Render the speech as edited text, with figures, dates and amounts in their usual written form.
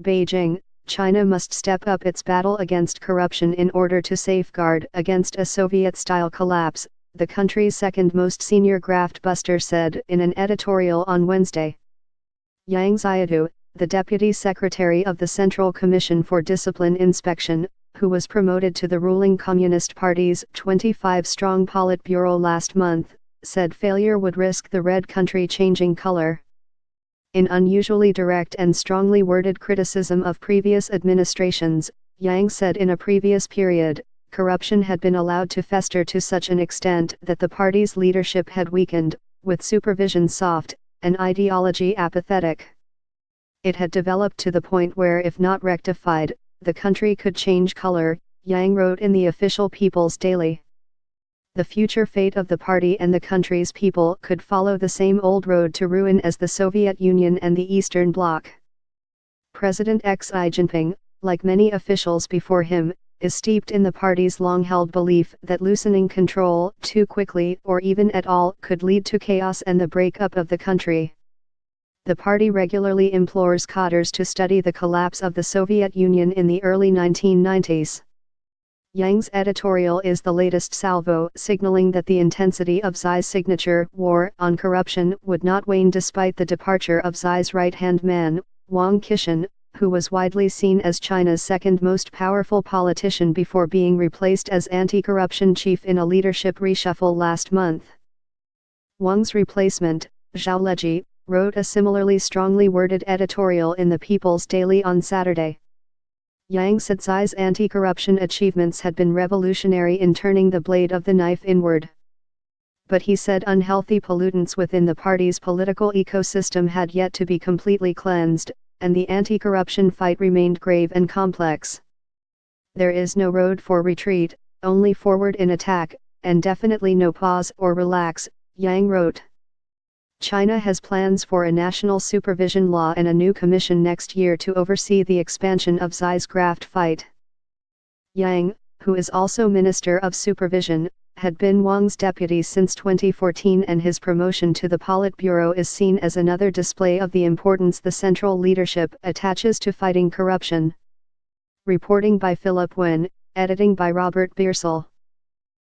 Beijing, China must step up its battle against corruption in order to safeguard against a Soviet-style collapse, the country's second most senior graft buster said in an editorial on Wednesday. Yang Xiaodu, the deputy secretary of the Central Commission for Discipline Inspection, who was promoted to the ruling Communist Party's 25-strong Politburo last month, said failure would risk the red country changing color. In unusually direct and strongly worded criticism of previous administrations, Yang said in a previous period, corruption had been allowed to fester to such an extent that the party's leadership had weakened, with supervision soft, and ideology apathetic. It had developed to the point where if not rectified, the country could change color, Yang wrote in the official People's Daily. The future fate of the party and the country's people could follow the same old road to ruin as the Soviet Union and the Eastern Bloc. President Xi Jinping, like many officials before him, is steeped in the party's long-held belief that loosening control too quickly or even at all could lead to chaos and the breakup of the country. The party regularly implores cadres to study the collapse of the Soviet Union in the early 1990s. Yang's editorial is the latest salvo signaling that the intensity of Xi's signature war on corruption would not wane despite the departure of Xi's right-hand man, Wang Qishan, who was widely seen as China's second most powerful politician before being replaced as anti-corruption chief in a leadership reshuffle last month. Wang's replacement, Zhao Leji, wrote a similarly strongly worded editorial in the People's Daily on Saturday. Yang said Xi's anti-corruption achievements had been revolutionary in turning the blade of the knife inward. But he said unhealthy pollutants within the party's political ecosystem had yet to be completely cleansed, and the anti-corruption fight remained grave and complex. There is no road for retreat, only forward in attack, and definitely no pause or relax, Yang wrote. China has plans for a national supervision law and a new commission next year to oversee the expansion of Xi's graft fight. Yang, who is also Minister of Supervision, had been Wang's deputy since 2014, and his promotion to the Politburo is seen as another display of the importance the central leadership attaches to fighting corruption. Reporting by Philip Wen, editing by Robert Beersel.